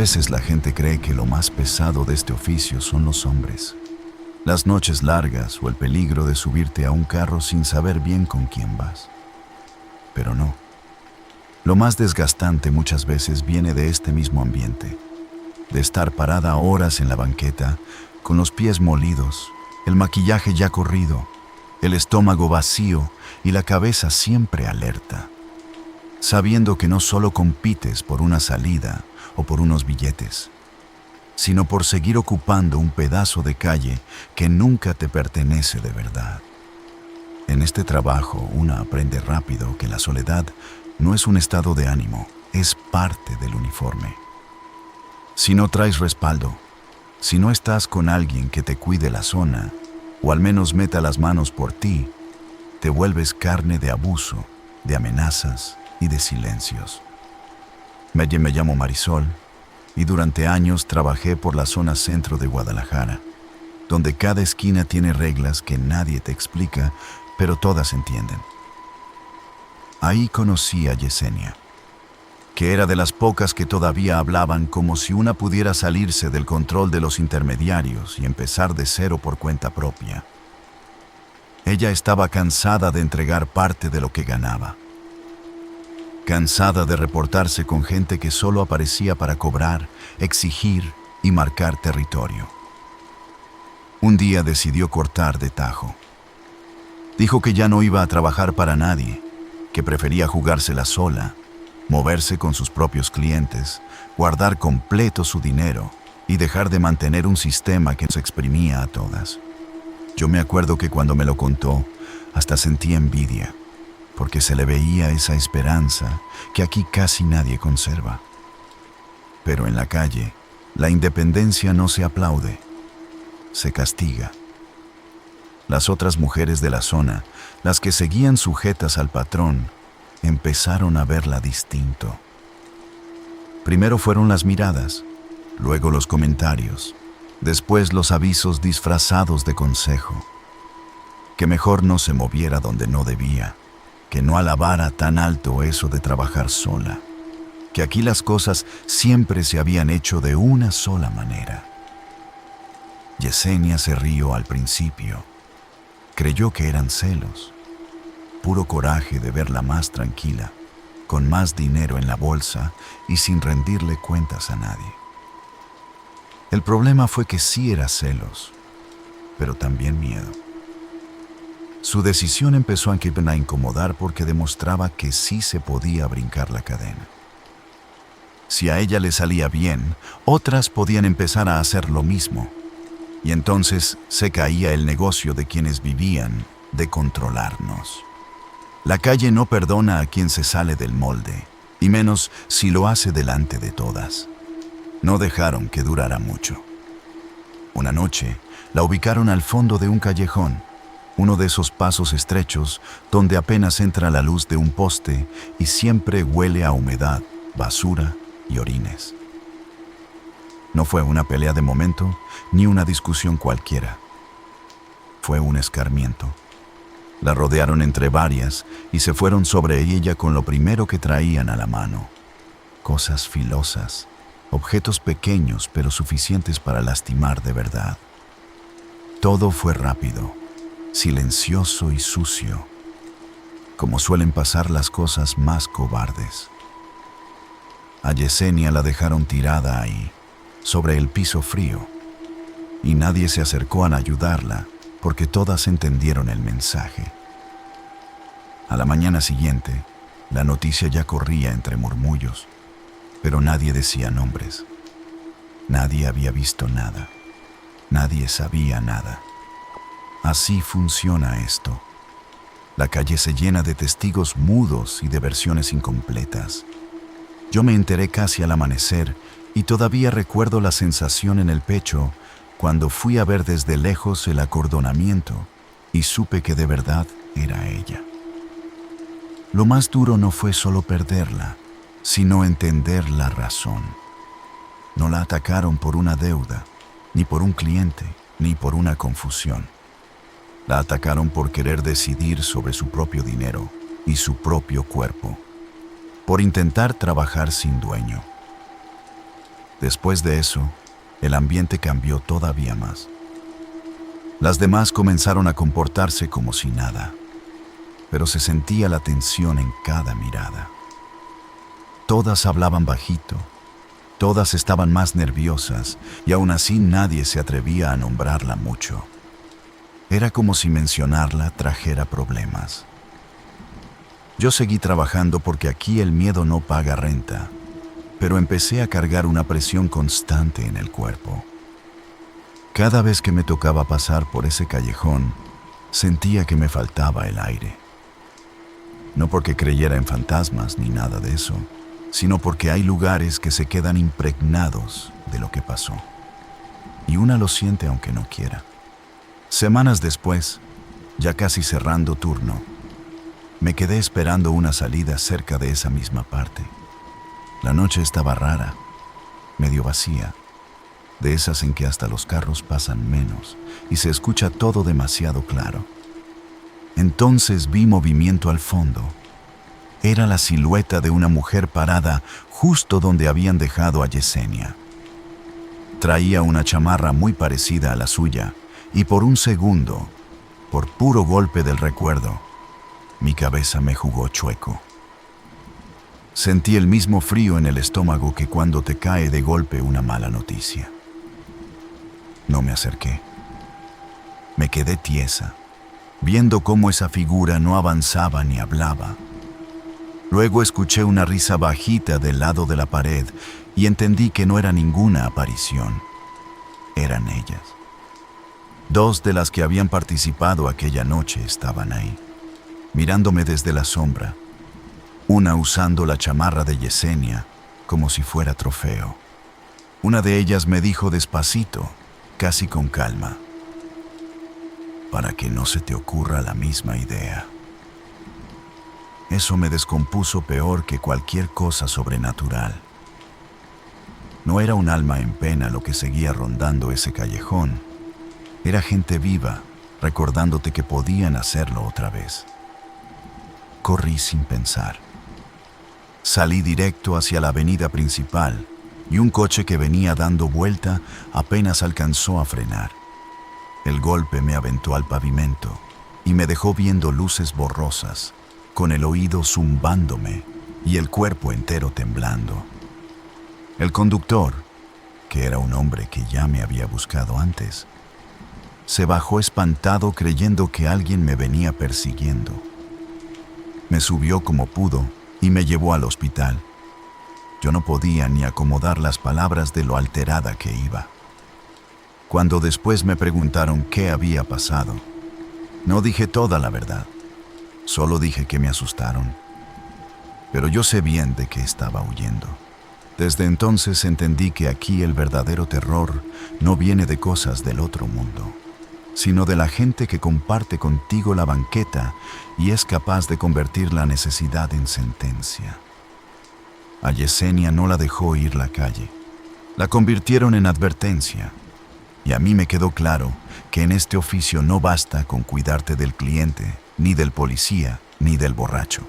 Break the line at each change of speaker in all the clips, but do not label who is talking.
veces la gente cree que lo más pesado de este oficio son los hombres. Las noches largas o el peligro de subirte a un carro sin saber bien con quién vas. Pero no. Lo más desgastante muchas veces viene de este mismo ambiente, de estar parada horas en la banqueta, con los pies molidos, el maquillaje ya corrido, el estómago vacío y la cabeza siempre alerta, sabiendo que no solo compites por una salida o por unos billetes, sino por seguir ocupando un pedazo de calle que nunca te pertenece de verdad. En este trabajo, una aprende rápido que la soledad no es un estado de ánimo, es parte del uniforme. Si no traes respaldo, si no estás con alguien que te cuide la zona, o al menos meta las manos por ti, te vuelves carne de abuso, de amenazas y de silencios. Me llamo Marisol y durante años trabajé por la zona centro de Guadalajara, donde cada esquina tiene reglas que nadie te explica, pero todas entienden. Ahí conocí a Yesenia, que era de las pocas que todavía hablaban como si una pudiera salirse del control de los intermediarios y empezar de cero por cuenta propia. Ella estaba cansada de entregar parte de lo que ganaba, cansada de reportarse con gente que solo aparecía para cobrar, exigir y marcar territorio. Un día decidió cortar de tajo. Dijo que ya no iba a trabajar para nadie, que prefería jugársela sola, moverse con sus propios clientes, guardar completo su dinero y dejar de mantener un sistema que nos exprimía a todas. Yo me acuerdo que cuando me lo contó, hasta sentí envidia, porque se le veía esa esperanza que aquí casi nadie conserva. Pero en la calle, la independencia no se aplaude, se castiga. Las otras mujeres de la zona, las que seguían sujetas al patrón, empezaron a verla distinto. Primero fueron las miradas, luego los comentarios, después los avisos disfrazados de consejo. Que mejor no se moviera donde no debía, que no alabara tan alto eso de trabajar sola, que aquí las cosas siempre se habían hecho de una sola manera. Yesenia se rió al principio. Creyó que eran celos, puro coraje de verla más tranquila, con más dinero en la bolsa y sin rendirle cuentas a nadie. El problema fue que sí era celos, pero también miedo. Su decisión empezó a incomodar porque demostraba que sí se podía brincar la cadena. Si a ella le salía bien, otras podían empezar a hacer lo mismo. Y entonces se caía el negocio de quienes vivían de controlarnos. La calle no perdona a quien se sale del molde, y menos si lo hace delante de todas. No dejaron que durara mucho. Una noche la ubicaron al fondo de un callejón, uno de esos pasos estrechos donde apenas entra la luz de un poste y siempre huele a humedad, basura y orines. No fue una pelea de momento, ni una discusión cualquiera. Fue un escarmiento. La rodearon entre varias y se fueron sobre ella con lo primero que traían a la mano. Cosas filosas, objetos pequeños pero suficientes para lastimar de verdad. Todo fue rápido, silencioso y sucio, como suelen pasar las cosas más cobardes. A Yesenia la dejaron tirada ahí, sobre el piso frío, y nadie se acercó a ayudarla porque todas entendieron el mensaje. A la mañana siguiente, la noticia ya corría entre murmullos, pero nadie decía nombres. Nadie había visto nada. Nadie sabía nada. Así funciona esto. La calle se llena de testigos mudos y de versiones incompletas. Yo me enteré casi al amanecer y todavía recuerdo la sensación en el pecho cuando fui a ver desde lejos el acordonamiento y supe que de verdad era ella. Lo más duro no fue solo perderla, sino entender la razón. No la atacaron por una deuda, ni por un cliente, ni por una confusión. La atacaron por querer decidir sobre su propio dinero y su propio cuerpo, por intentar trabajar sin dueño. Después de eso, el ambiente cambió todavía más. Las demás comenzaron a comportarse como si nada, pero se sentía la tensión en cada mirada. Todas hablaban bajito, todas estaban más nerviosas y aún así nadie se atrevía a nombrarla mucho. Era como si mencionarla trajera problemas. Yo seguí trabajando porque aquí el miedo no paga renta, pero empecé a cargar una presión constante en el cuerpo. Cada vez que me tocaba pasar por ese callejón, sentía que me faltaba el aire. No porque creyera en fantasmas ni nada de eso, sino porque hay lugares que se quedan impregnados de lo que pasó. Y una lo siente aunque no quiera. Semanas después, ya casi cerrando turno, me quedé esperando una salida cerca de esa misma parte. La noche estaba rara, medio vacía, de esas en que hasta los carros pasan menos y se escucha todo demasiado claro. Entonces vi movimiento al fondo. Era la silueta de una mujer parada justo donde habían dejado a Yesenia. Traía una chamarra muy parecida a la suya y por un segundo, por puro golpe del recuerdo, mi cabeza me jugó chueco. Sentí el mismo frío en el estómago que cuando te cae de golpe una mala noticia. No me acerqué. Me quedé tiesa, viendo cómo esa figura no avanzaba ni hablaba. Luego escuché una risa bajita del lado de la pared y entendí que no era ninguna aparición. Eran ellas. Dos de las que habían participado aquella noche estaban ahí, mirándome desde la sombra, una usando la chamarra de Yesenia como si fuera trofeo. Una de ellas me dijo despacito, casi con calma: para que no se te ocurra la misma idea. Eso me descompuso peor que cualquier cosa sobrenatural. No era un alma en pena lo que seguía rondando ese callejón. Era gente viva, recordándote que podían hacerlo otra vez. Corrí sin pensar. Salí directo hacia la avenida principal y un coche que venía dando vuelta apenas alcanzó a frenar. El golpe me aventó al pavimento y me dejó viendo luces borrosas, con el oído zumbándome y el cuerpo entero temblando. El conductor, que era un hombre que ya me había buscado antes, se bajó espantado creyendo que alguien me venía persiguiendo. Me subió como pudo y me llevó al hospital. Yo no podía ni acomodar las palabras de lo alterada que iba. Cuando después me preguntaron qué había pasado, no dije toda la verdad. Solo dije que me asustaron. Pero yo sé bien de qué estaba huyendo. Desde entonces entendí que aquí el verdadero terror no viene de cosas del otro mundo, sino de la gente que comparte contigo la banqueta y es capaz de convertir la necesidad en sentencia. A Yesenia no la dejó ir la calle. La convirtieron en advertencia. Y a mí me quedó claro que en este oficio no basta con cuidarte del cliente, ni del policía, ni del borracho.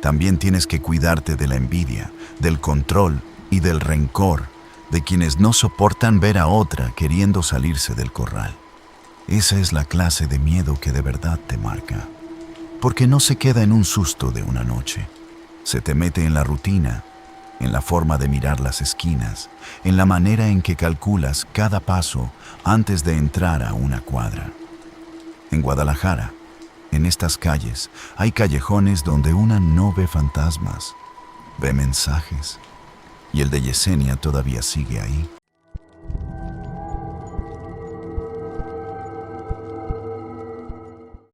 También tienes que cuidarte de la envidia, del control y del rencor de quienes no soportan ver a otra queriendo salirse del corral. Esa es la clase de miedo que de verdad te marca, porque no se queda en un susto de una noche. Se te mete en la rutina, en la forma de mirar las esquinas, en la manera en que calculas cada paso antes de entrar a una cuadra. En Guadalajara, en estas calles, hay callejones donde una no ve fantasmas, ve mensajes, y el de Yesenia todavía sigue ahí.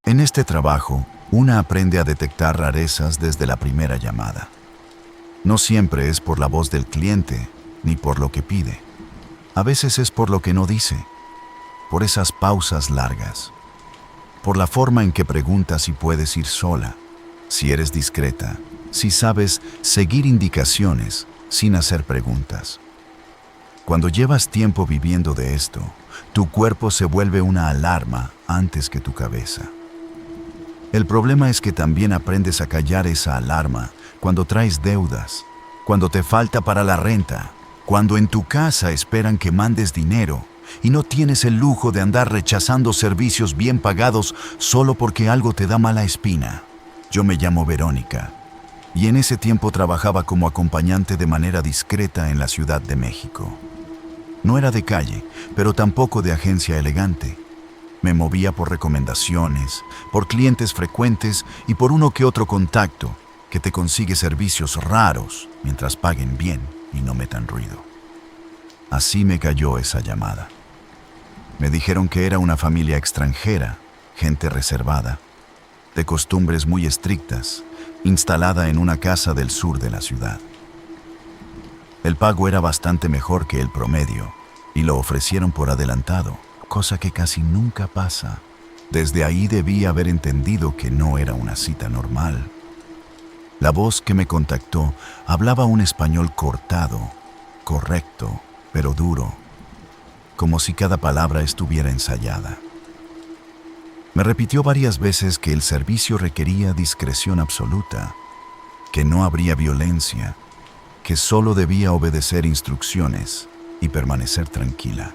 En este trabajo, una aprende a detectar rarezas desde la primera llamada. No siempre es por la voz del cliente, ni por lo que pide. A veces es por lo que no dice, por esas pausas largas, por la forma en que preguntas si puedes ir sola, si eres discreta, si sabes seguir indicaciones sin hacer preguntas. Cuando llevas tiempo viviendo de esto, tu cuerpo se vuelve una alarma antes que tu cabeza. El problema es que también aprendes a callar esa alarma cuando traes deudas, cuando te falta para la renta, Cuando en tu casa esperan que mandes dinero y no tienes el lujo de andar rechazando servicios bien pagados solo porque algo te da mala espina. Yo me llamo Verónica y en ese tiempo trabajaba como acompañante de manera discreta en la Ciudad de México. No era de calle, pero tampoco de agencia elegante. Me movía por recomendaciones, por clientes frecuentes y por uno que otro contacto que te consigue servicios raros mientras paguen bien y no metan ruido. Así me cayó esa llamada. Me dijeron que era una familia extranjera, gente reservada, de costumbres muy estrictas, instalada en una casa del sur de la ciudad. El pago era bastante mejor que el promedio y lo ofrecieron por adelantado, cosa que casi nunca pasa. Desde ahí debí haber entendido que no era una cita normal. La voz que me contactó hablaba un español cortado, correcto, pero duro, como si cada palabra estuviera ensayada. Me repitió varias veces que el servicio requería discreción absoluta, que no habría violencia, que solo debía obedecer instrucciones y permanecer tranquila.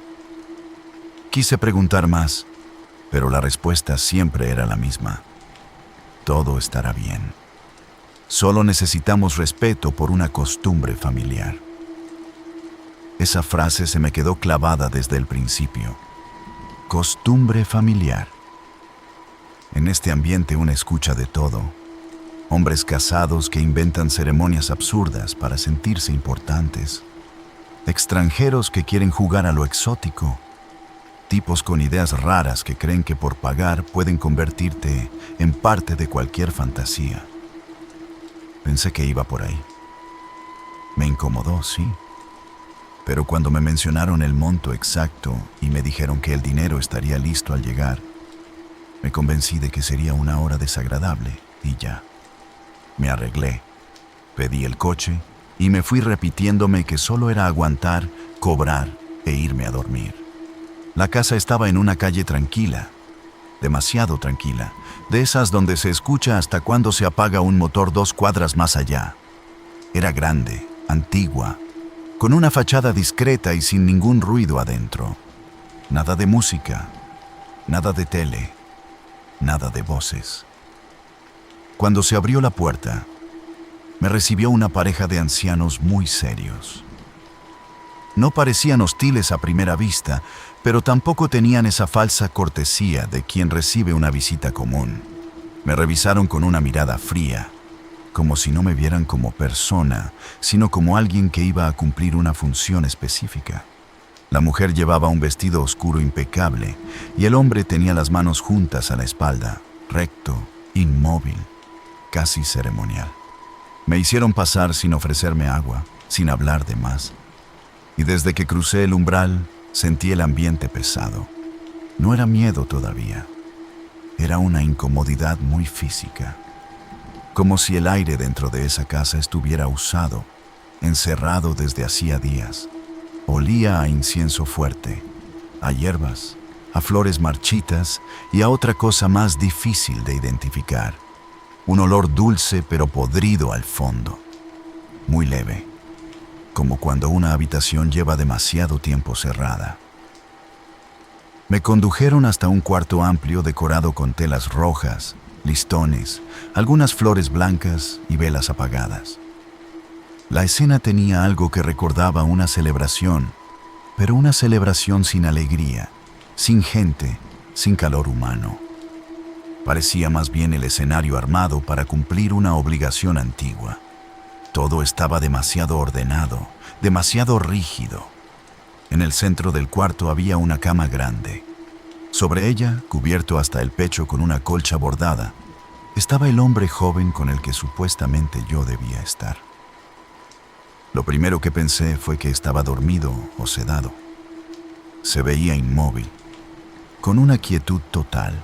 Quise preguntar más, pero la respuesta siempre era la misma. Todo estará bien. Solo necesitamos respeto por una costumbre familiar. Esa frase se me quedó clavada desde el principio. Costumbre familiar. En este ambiente uno escucha de todo. Hombres casados que inventan ceremonias absurdas para sentirse importantes. Extranjeros que quieren jugar a lo exótico. Tipos con ideas raras que creen que por pagar pueden convertirte en parte de cualquier fantasía. Pensé que iba por ahí. Me incomodó, sí. Pero cuando me mencionaron el monto exacto y me dijeron que el dinero estaría listo al llegar, me convencí de que sería una hora desagradable y ya. Me arreglé, pedí el coche y me fui repitiéndome que solo era aguantar, cobrar e irme a dormir. La casa estaba en una calle tranquila, demasiado tranquila, de esas donde se escucha hasta cuando se apaga un motor 2 cuadras más allá. Era grande, antigua, con una fachada discreta y sin ningún ruido adentro. Nada de música, nada de tele, nada de voces. Cuando se abrió la puerta, me recibió una pareja de ancianos muy serios. No parecían hostiles a primera vista, pero tampoco tenían esa falsa cortesía de quien recibe una visita común. Me revisaron con una mirada fría, como si no me vieran como persona, sino como alguien que iba a cumplir una función específica. La mujer llevaba un vestido oscuro impecable y el hombre tenía las manos juntas a la espalda, recto, inmóvil, casi ceremonial. Me hicieron pasar sin ofrecerme agua, sin hablar de más. Y desde que crucé el umbral, sentí el ambiente pesado. No era miedo todavía. Era una incomodidad muy física. Como si el aire dentro de esa casa estuviera usado, encerrado desde hacía días. Olía a incienso fuerte, a hierbas, a flores marchitas y a otra cosa más difícil de identificar. Un olor dulce pero podrido al fondo. Muy leve. Como cuando una habitación lleva demasiado tiempo cerrada. Me condujeron hasta un cuarto amplio decorado con telas rojas, listones, algunas flores blancas y velas apagadas. La escena tenía algo que recordaba una celebración, pero una celebración sin alegría, sin gente, sin calor humano. Parecía más bien el escenario armado para cumplir una obligación antigua. Todo estaba demasiado ordenado, demasiado rígido. En el centro del cuarto había una cama grande. Sobre ella, cubierto hasta el pecho con una colcha bordada, estaba el hombre joven con el que supuestamente yo debía estar. Lo primero que pensé fue que estaba dormido o sedado. Se veía inmóvil, con una quietud total.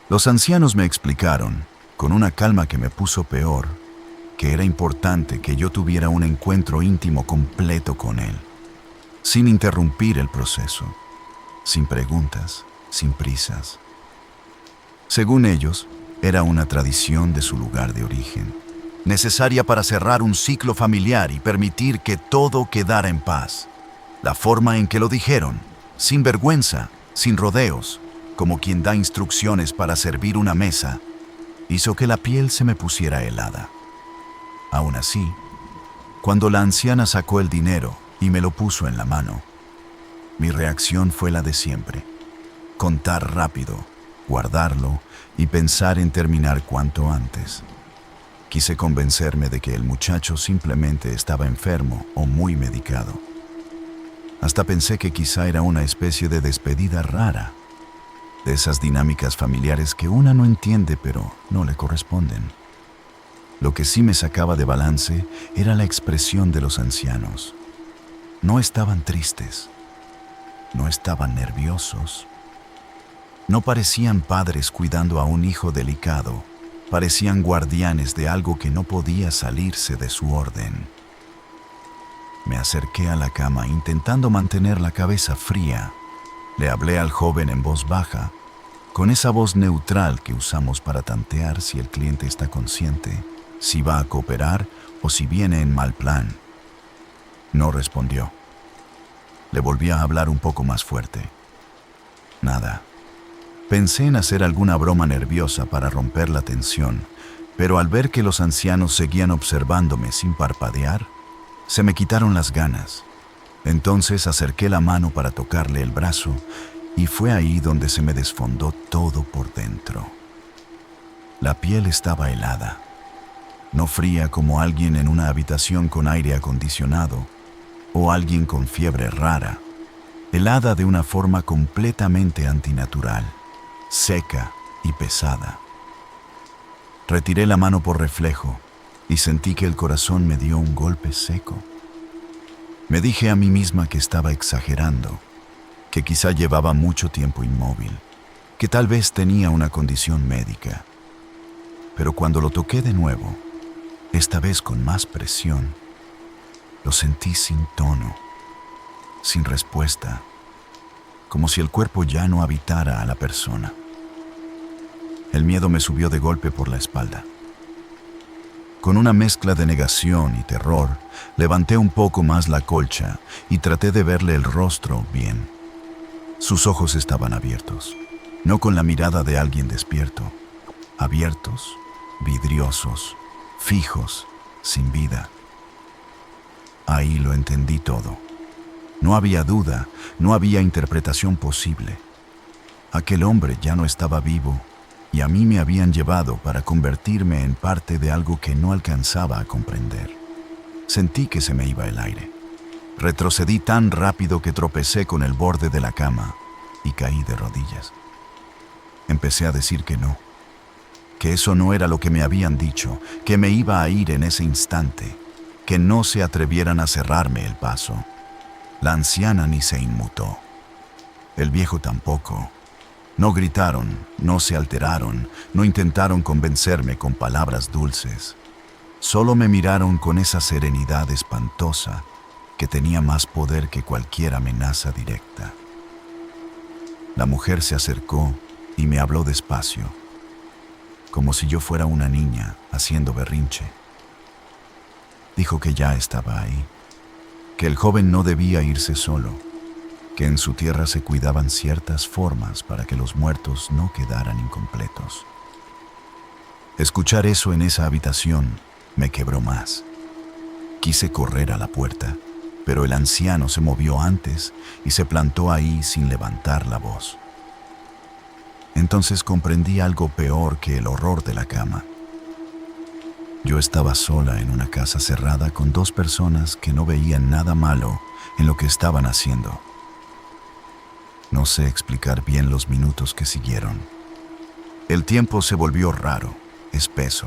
Los ancianos me explicaron, con una calma que me puso peor, que era importante que yo tuviera un encuentro íntimo completo con él, sin interrumpir el proceso, sin preguntas, sin prisas. Según ellos, era una tradición de su lugar de origen. necesaria para cerrar un ciclo familiar y permitir que todo quedara en paz. La forma en que lo dijeron, sin vergüenza, sin rodeos, como quien da instrucciones para servir una mesa, hizo que la piel se me pusiera helada. Aún así, cuando la anciana sacó el dinero y me lo puso en la mano, mi reacción fue la de siempre: contar rápido, guardarlo y pensar en terminar cuanto antes. Quise convencerme de que el muchacho simplemente estaba enfermo o muy medicado. Hasta pensé que quizá era una especie de despedida rara, de esas dinámicas familiares que una no entiende pero no le corresponden. Lo que sí me sacaba de balance era la expresión de los ancianos. No estaban tristes, no estaban nerviosos, no parecían padres cuidando a un hijo delicado, parecían guardianes de algo que no podía salirse de su orden. Me acerqué a la cama intentando mantener la cabeza fría. Le hablé al joven en voz baja, con esa voz neutral que usamos para tantear si el cliente está consciente, si va a cooperar o si viene en mal plan. No respondió. Le volví a hablar un poco más fuerte. Nada. Pensé en hacer alguna broma nerviosa para romper la tensión, pero al ver que los ancianos seguían observándome sin parpadear, se me quitaron las ganas. Entonces acerqué la mano para tocarle el brazo y fue ahí donde se me desfondó todo por dentro. La piel estaba helada, no fría como alguien en una habitación con aire acondicionado o alguien con fiebre rara, helada de una forma completamente antinatural, seca y pesada. Retiré la mano por reflejo y sentí que el corazón me dio un golpe seco. Me dije a mí misma que estaba exagerando, que quizá llevaba mucho tiempo inmóvil, que tal vez tenía una condición médica. Pero cuando lo toqué de nuevo, esta vez con más presión, lo sentí sin tono, sin respuesta, como si el cuerpo ya no habitara a la persona. El miedo me subió de golpe por la espalda. Con una mezcla de negación y terror, levanté un poco más la colcha y traté de verle el rostro bien. Sus ojos estaban abiertos, no con la mirada de alguien despierto. Abiertos, vidriosos, fijos, sin vida. Ahí lo entendí todo. No había duda, no había interpretación posible. Aquel hombre ya no estaba vivo y a mí me habían llevado para convertirme en parte de algo que no alcanzaba a comprender. Sentí que se me iba el aire. Retrocedí tan rápido que tropecé con el borde de la cama y caí de rodillas. Empecé a decir que no, que eso no era lo que me habían dicho, que me iba a ir en ese instante, que no se atrevieran a cerrarme el paso. La anciana ni se inmutó. El viejo tampoco. No gritaron, no se alteraron, no intentaron convencerme con palabras dulces. Solo me miraron con esa serenidad espantosa que tenía más poder que cualquier amenaza directa. La mujer se acercó y me habló despacio, como si yo fuera una niña haciendo berrinche. Dijo que ya estaba ahí, que el joven no debía irse solo, que en su tierra se cuidaban ciertas formas para que los muertos no quedaran incompletos. Escuchar eso en esa habitación me quebró más. Quise correr a la puerta, pero el anciano se movió antes y se plantó ahí sin levantar la voz. Entonces comprendí algo peor que el horror de la cama. Yo estaba sola en una casa cerrada con dos personas que no veían nada malo en lo que estaban haciendo. No sé explicar bien los minutos que siguieron. El tiempo se volvió raro, espeso.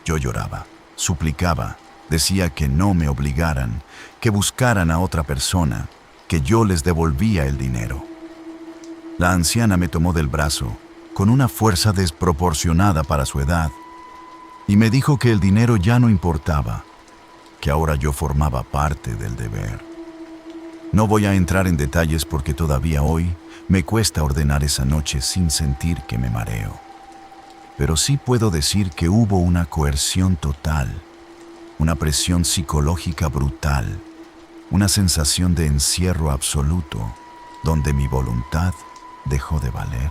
Yo lloraba, suplicaba, decía que no me obligaran, que buscaran a otra persona, que yo les devolvía el dinero. La anciana me tomó del brazo, con una fuerza desproporcionada para su edad, y me dijo que el dinero ya no importaba, que ahora yo formaba parte del deber. No voy a entrar en detalles porque todavía hoy me cuesta ordenar esa noche sin sentir que me mareo. pero sí puedo decir que hubo una coerción total, una presión psicológica brutal, una sensación de encierro absoluto, donde mi voluntad dejó de valer.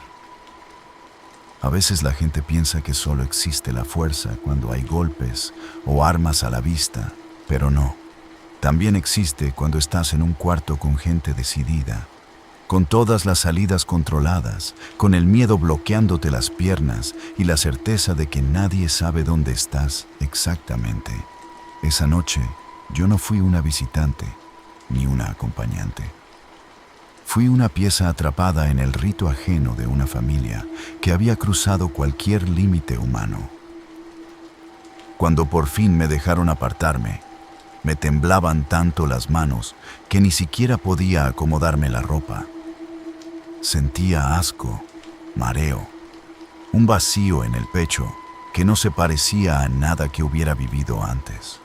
A veces la gente piensa que solo existe la fuerza cuando hay golpes o armas a la vista, pero no. También existe cuando estás en un cuarto con gente decidida, con todas las salidas controladas, con el miedo bloqueándote las piernas y la certeza de que nadie sabe dónde estás exactamente. Esa noche, yo no fui una visitante, ni una acompañante. Fui una pieza atrapada en el rito ajeno de una familia que había cruzado cualquier límite humano. Cuando por fin me dejaron apartarme, me temblaban tanto las manos que ni siquiera podía acomodarme la ropa. Sentía asco, mareo, un vacío en el pecho que no se parecía a nada que hubiera vivido antes.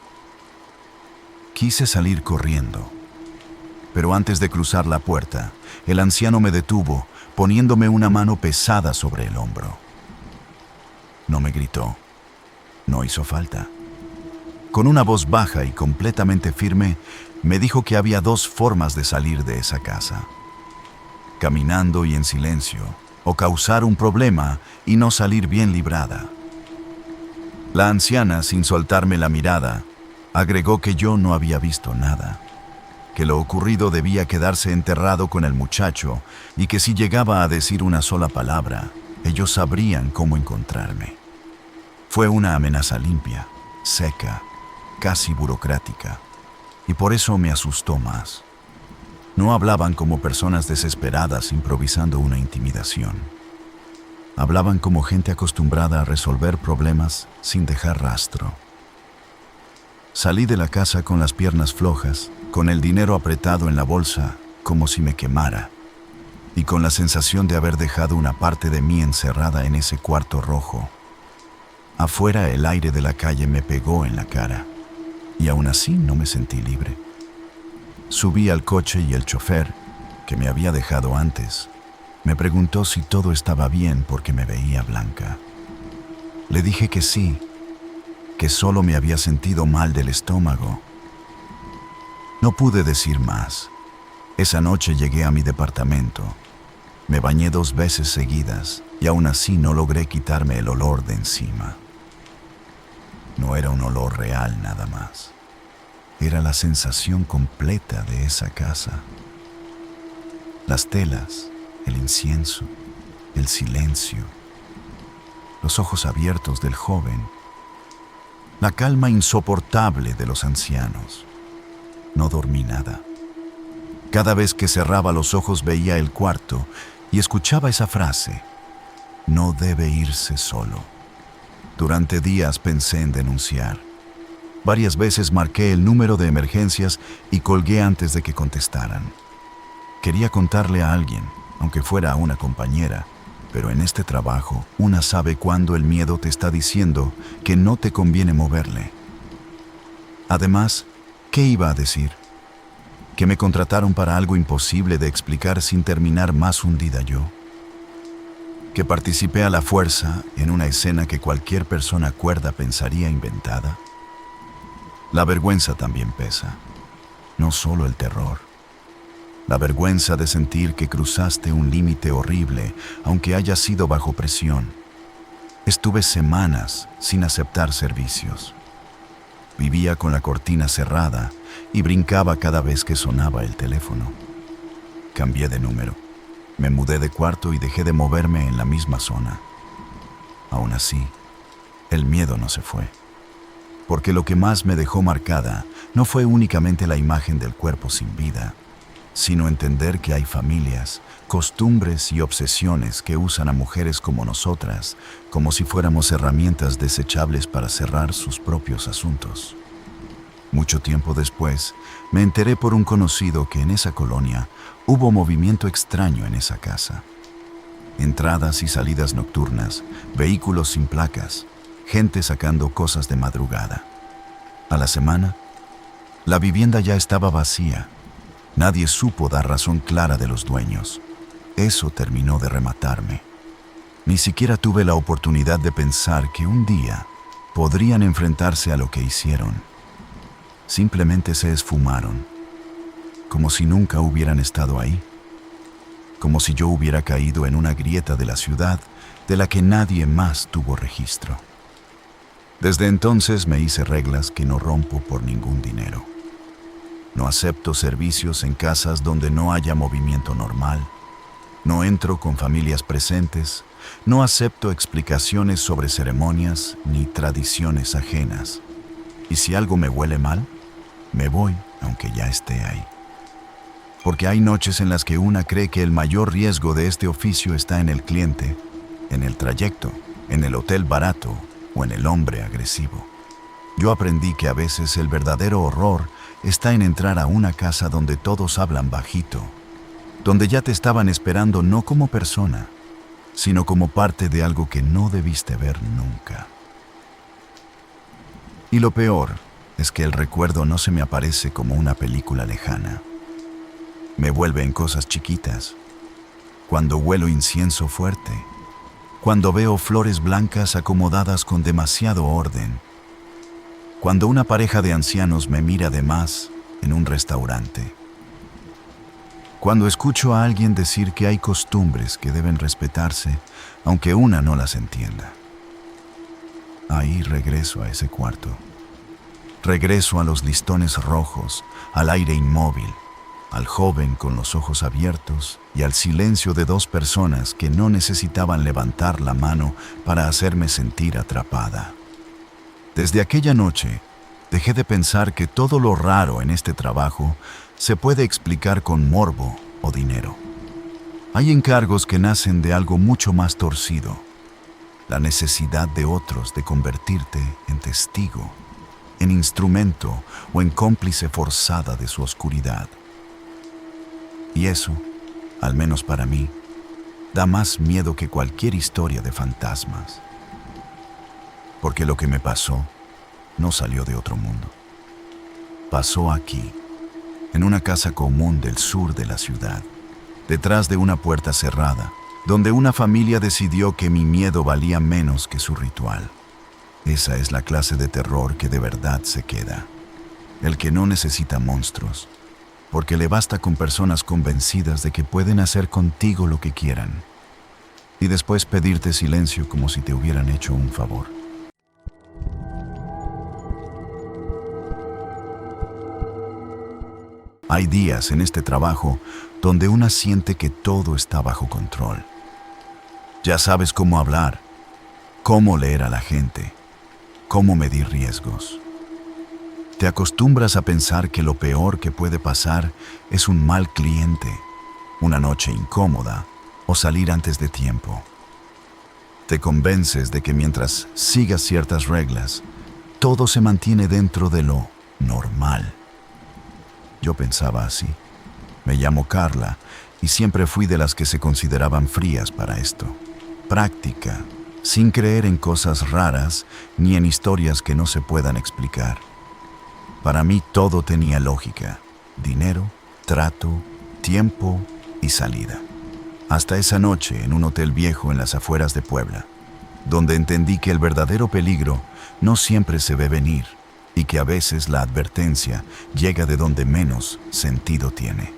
Quise salir corriendo, pero antes de cruzar la puerta, el anciano me detuvo, poniéndome una mano pesada sobre el hombro. No me gritó, no hizo falta. Con una voz baja y completamente firme, me dijo que había dos formas de salir de esa casa: caminando y en silencio, o causar un problema y no salir bien librada. La anciana, sin soltarme la mirada, agregó que yo no había visto nada, que lo ocurrido debía quedarse enterrado con el muchacho y que si llegaba a decir una sola palabra, ellos sabrían cómo encontrarme. Fue una amenaza limpia, seca, casi burocrática, y por eso me asustó más. No hablaban como personas desesperadas improvisando una intimidación. Hablaban como gente acostumbrada a resolver problemas sin dejar rastro. Salí de la casa con las piernas flojas, con el dinero apretado en la bolsa, como si me quemara, y con la sensación de haber dejado una parte de mí encerrada en ese cuarto rojo. Afuera el aire de la calle me pegó en la cara, y aún así no me sentí libre. Subí al coche y el chofer, que me había dejado antes, me preguntó si todo estaba bien porque me veía blanca. Le dije que sí, que solo me había sentido mal del estómago. No pude decir más. Esa noche llegué a mi departamento. Me bañé 2 veces seguidas y aún así no logré quitarme el olor de encima. No era un olor real nada más. Era la sensación completa de esa casa. Las telas, el incienso, el silencio, los ojos abiertos del joven, la calma insoportable de los ancianos. No dormí nada. Cada vez que cerraba los ojos veía el cuarto y escuchaba esa frase: no debe irse solo. Durante días pensé en denunciar. Varias veces marqué el número de emergencias y colgué antes de que contestaran. Quería contarle a alguien, aunque fuera a una compañera, pero en este trabajo una sabe cuándo el miedo te está diciendo que no te conviene moverle. Además, ¿qué iba a decir? ¿Que me contrataron para algo imposible de explicar sin terminar más hundida yo? ¿Que participé a la fuerza en una escena que cualquier persona cuerda pensaría inventada? La vergüenza también pesa, no solo el terror. La vergüenza de sentir que cruzaste un límite horrible, aunque haya sido bajo presión. Estuve semanas sin aceptar servicios. Vivía con la cortina cerrada y brincaba cada vez que sonaba el teléfono. Cambié de número. Me mudé de cuarto y dejé de moverme en la misma zona. Aún así, el miedo no se fue. Porque lo que más me dejó marcada no fue únicamente la imagen del cuerpo sin vida, sino entender que hay familias, costumbres y obsesiones que usan a mujeres como nosotras, como si fuéramos herramientas desechables para cerrar sus propios asuntos. Mucho tiempo después, me enteré por un conocido que en esa colonia hubo movimiento extraño en esa casa. Entradas y salidas nocturnas, vehículos sin placas, gente sacando cosas de madrugada. A la semana, la vivienda ya estaba vacía. Nadie supo dar razón clara de los dueños. Eso terminó de rematarme. Ni siquiera tuve la oportunidad de pensar que un día podrían enfrentarse a lo que hicieron. Simplemente se esfumaron, como si nunca hubieran estado ahí, como si yo hubiera caído en una grieta de la ciudad de la que nadie más tuvo registro. Desde entonces me hice reglas que no rompo por ningún dinero. No acepto servicios en casas donde no haya movimiento normal. No entro con familias presentes. No acepto explicaciones sobre ceremonias ni tradiciones ajenas. Y si algo me huele mal, me voy aunque ya esté ahí. Porque hay noches en las que una cree que el mayor riesgo de este oficio está en el cliente, en el trayecto, en el hotel barato o en el hombre agresivo. Yo aprendí que a veces el verdadero horror está en entrar a una casa donde todos hablan bajito, donde ya te estaban esperando no como persona, sino como parte de algo que no debiste ver nunca. Y lo peor es que el recuerdo no se me aparece como una película lejana. Me vuelve en cosas chiquitas. Cuando huelo incienso fuerte, cuando veo flores blancas acomodadas con demasiado orden, cuando una pareja de ancianos me mira de más en un restaurante, cuando escucho a alguien decir que hay costumbres que deben respetarse, aunque una no las entienda. Ahí regreso a ese cuarto. Regreso a los listones rojos, al aire inmóvil, al joven con los ojos abiertos y al silencio de dos personas que no necesitaban levantar la mano para hacerme sentir atrapada. Desde aquella noche, dejé de pensar que todo lo raro en este trabajo se puede explicar con morbo o dinero. Hay encargos que nacen de algo mucho más torcido, la necesidad de otros de convertirte en testigo, en instrumento o en cómplice forzada de su oscuridad. Y eso, al menos para mí, da más miedo que cualquier historia de fantasmas. Porque lo que me pasó no salió de otro mundo. Pasó aquí, en una casa común del sur de la ciudad, detrás de una puerta cerrada, donde una familia decidió que mi miedo valía menos que su ritual. Esa es la clase de terror que de verdad se queda. El que no necesita monstruos, porque le basta con personas convencidas de que pueden hacer contigo lo que quieran, y después pedirte silencio como si te hubieran hecho un favor. Hay días en este trabajo donde una siente que todo está bajo control. Ya sabes cómo hablar, cómo leer a la gente, cómo medir riesgos. Te acostumbras a pensar que lo peor que puede pasar es un mal cliente, una noche incómoda o salir antes de tiempo. Te convences de que mientras sigas ciertas reglas, todo se mantiene dentro de lo normal. Yo pensaba así. Me llamo Carla y siempre fui de las que se consideraban frías para esto. Práctica, sin creer en cosas raras ni en historias que no se puedan explicar. Para mí todo tenía lógica: dinero, trato, tiempo y salida. Hasta esa noche en un hotel viejo en las afueras de Puebla, donde entendí que el verdadero peligro no siempre se ve venir y que a veces la advertencia llega de donde menos sentido tiene.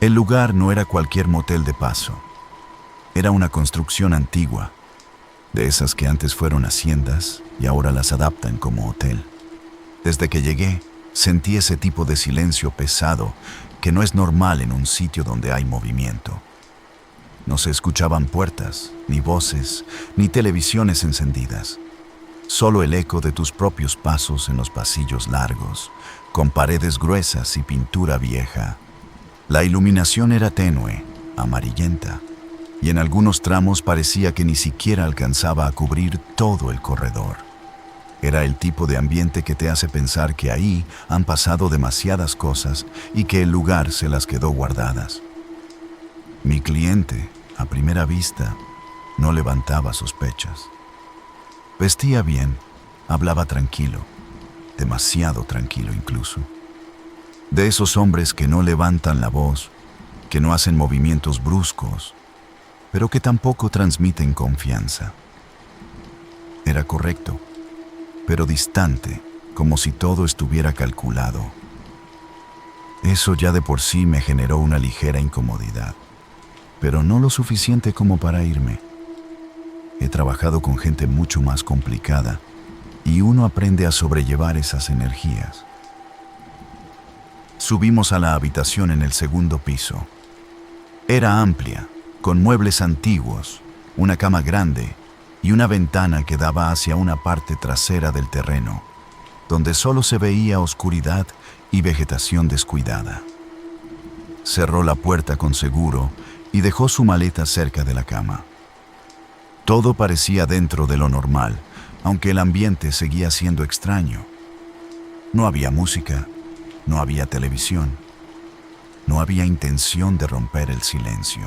El lugar no era cualquier motel de paso. Era una construcción antigua, de esas que antes fueron haciendas y ahora las adaptan como hotel. Desde que llegué, sentí ese tipo de silencio pesado que no es normal en un sitio donde hay movimiento. No se escuchaban puertas, ni voces, ni televisiones encendidas. Solo el eco de tus propios pasos en los pasillos largos, con paredes gruesas y pintura vieja. La iluminación era tenue, amarillenta, y en algunos tramos parecía que ni siquiera alcanzaba a cubrir todo el corredor. Era el tipo de ambiente que te hace pensar que ahí han pasado demasiadas cosas y que el lugar se las quedó guardadas. Mi cliente, a primera vista, no levantaba sospechas. Vestía bien, hablaba tranquilo, demasiado tranquilo incluso. De esos hombres que no levantan la voz, que no hacen movimientos bruscos, pero que tampoco transmiten confianza. Era correcto, pero distante, como si todo estuviera calculado. Eso ya de por sí me generó una ligera incomodidad, pero no lo suficiente como para irme. He trabajado con gente mucho más complicada y uno aprende a sobrellevar esas energías. Subimos a la habitación en el segundo piso. Era amplia, con muebles antiguos, una cama grande y una ventana que daba hacia una parte trasera del terreno, donde solo se veía oscuridad y vegetación descuidada. Cerró la puerta con seguro y dejó su maleta cerca de la cama. Todo parecía dentro de lo normal, aunque el ambiente seguía siendo extraño. No había música, no había televisión, no había intención de romper el silencio.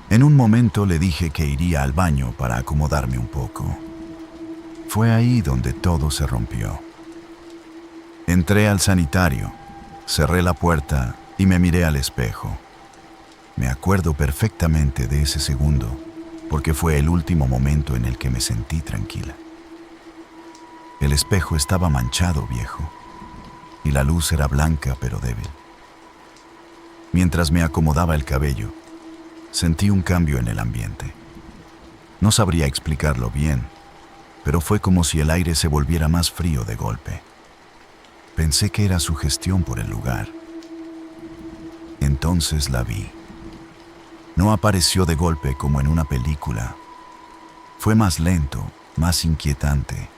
En un momento le dije que iría al baño para acomodarme un poco. Fue ahí donde todo se rompió. Entré al sanitario, cerré la puerta y me miré al espejo. Me acuerdo perfectamente de ese segundo, porque fue el último momento en el que me sentí tranquila. El espejo estaba manchado, viejo, y la luz era blanca pero débil. Mientras me acomodaba el cabello, sentí un cambio en el ambiente. No sabría explicarlo bien, pero fue como si el aire se volviera más frío de golpe. Pensé que era sugestión por el lugar. Entonces la vi. No apareció de golpe como en una película. Fue más lento, más inquietante.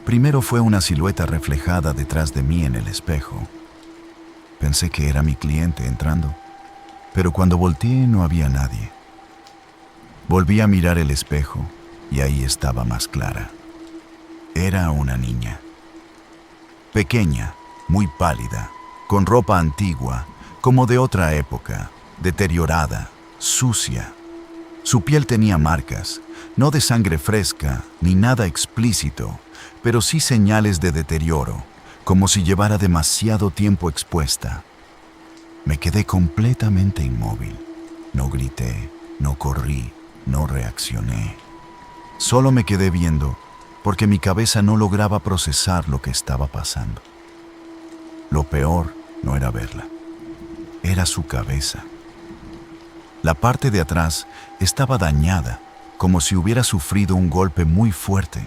Primero fue una silueta reflejada detrás de mí en el espejo. Pensé que era mi cliente entrando, pero cuando volteé no había nadie. Volví a mirar el espejo y ahí estaba más clara. Era una niña. Pequeña, muy pálida, con ropa antigua, como de otra época, deteriorada, sucia. Su piel tenía marcas, no de sangre fresca ni nada explícito, pero sí señales de deterioro, como si llevara demasiado tiempo expuesta. Me quedé completamente inmóvil. No grité, no corrí, no reaccioné. Solo me quedé viendo, porque mi cabeza no lograba procesar lo que estaba pasando. Lo peor no era verla, era su cabeza. La parte de atrás estaba dañada, como si hubiera sufrido un golpe muy fuerte.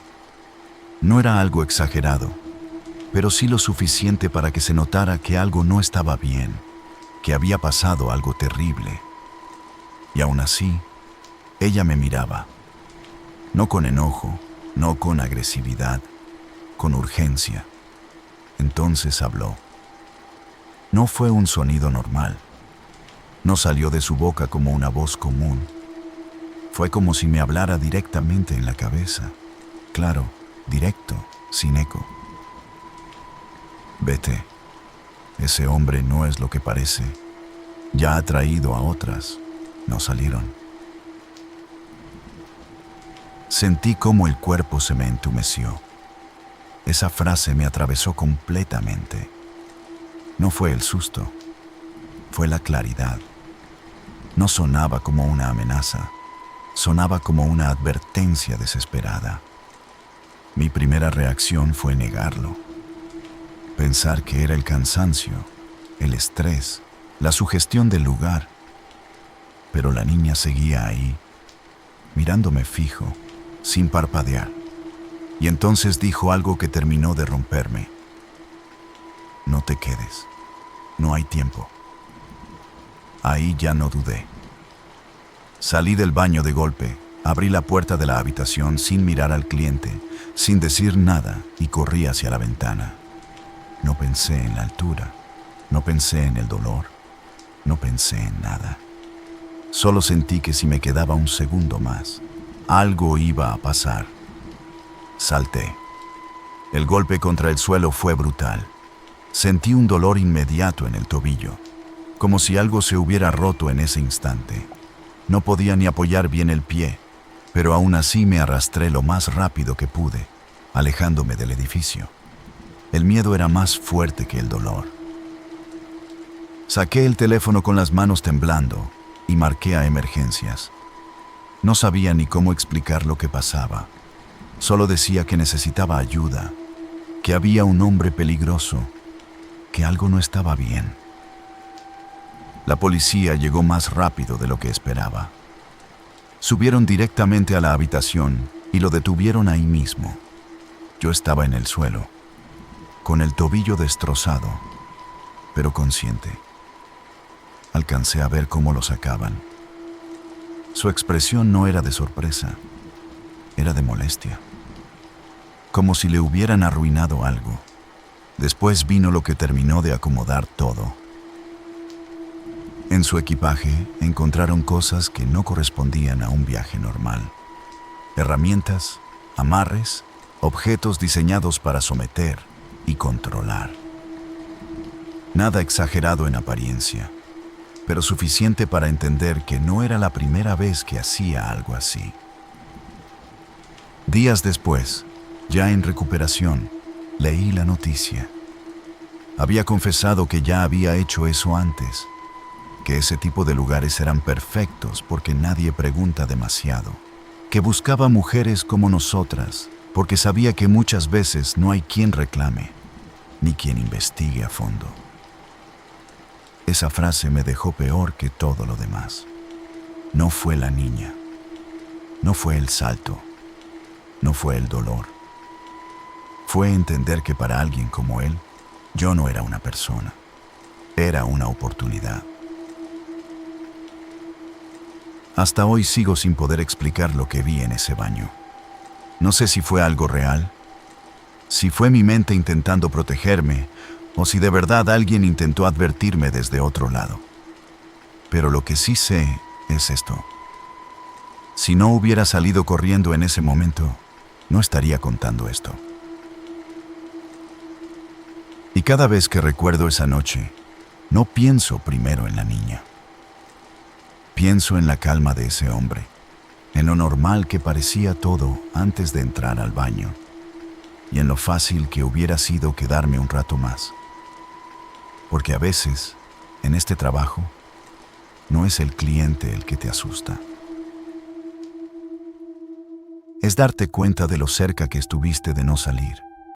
No era algo exagerado, pero sí lo suficiente para que se notara que algo no estaba bien, que había pasado algo terrible. Y aún así, ella me miraba, no con enojo, no con agresividad, con urgencia. Entonces habló. No fue un sonido normal. No salió de su boca como una voz común. Fue como si me hablara directamente en la cabeza. Claro, directo, sin eco. Vete. Ese hombre no es lo que parece. Ya ha traído a otras. No salieron. Sentí cómo el cuerpo se me entumeció. Esa frase me atravesó completamente. No fue el susto, fue la claridad. No sonaba como una amenaza, sonaba como una advertencia desesperada. Mi primera reacción fue negarlo. Pensar que era el cansancio, el estrés, la sugestión del lugar. Pero la niña seguía ahí, mirándome fijo, sin parpadear. Y entonces dijo algo que terminó de romperme. No te quedes, no hay tiempo. Ahí ya no dudé. Salí del baño de golpe, abrí la puerta de la habitación sin mirar al cliente, sin decir nada, y corrí hacia la ventana. No pensé en la altura, no pensé en el dolor, no pensé en nada. Solo sentí que si me quedaba un segundo más, algo iba a pasar. Salté. El golpe contra el suelo fue brutal. Sentí un dolor inmediato en el tobillo, como si algo se hubiera roto en ese instante. No podía ni apoyar bien el pie, pero aún así me arrastré lo más rápido que pude, alejándome del edificio. El miedo era más fuerte que el dolor. Saqué el teléfono con las manos temblando y marqué a emergencias. No sabía ni cómo explicar lo que pasaba. Solo decía que necesitaba ayuda, que había un hombre peligroso, que algo no estaba bien. La policía llegó más rápido de lo que esperaba. Subieron directamente a la habitación y lo detuvieron ahí mismo. Yo estaba en el suelo, con el tobillo destrozado, pero consciente. Alcancé a ver cómo lo sacaban. Su expresión no era de sorpresa, era de molestia, como si le hubieran arruinado algo. Después vino lo que terminó de acomodar todo. En su equipaje encontraron cosas que no correspondían a un viaje normal. Herramientas, amarres, objetos diseñados para someter y controlar. Nada exagerado en apariencia, pero suficiente para entender que no era la primera vez que hacía algo así. Días después, ya en recuperación, leí la noticia. Había confesado que ya había hecho eso antes, que ese tipo de lugares eran perfectos porque nadie pregunta demasiado, que buscaba mujeres como nosotras porque sabía que muchas veces no hay quien reclame, ni quien investigue a fondo. Esa frase me dejó peor que todo lo demás. No fue la niña, no fue el salto, no fue el dolor. Fue entender que para alguien como él, yo no era una persona, era una oportunidad. Hasta hoy sigo sin poder explicar lo que vi en ese baño. No sé si fue algo real, si fue mi mente intentando protegerme o si de verdad alguien intentó advertirme desde otro lado. Pero lo que sí sé es esto. Si no hubiera salido corriendo en ese momento, no estaría contando esto. Y cada vez que recuerdo esa noche, no pienso primero en la niña. Pienso en la calma de ese hombre, en lo normal que parecía todo antes de entrar al baño, y en lo fácil que hubiera sido quedarme un rato más. Porque a veces, en este trabajo, no es el cliente el que te asusta. Es darte cuenta de lo cerca que estuviste de no salir.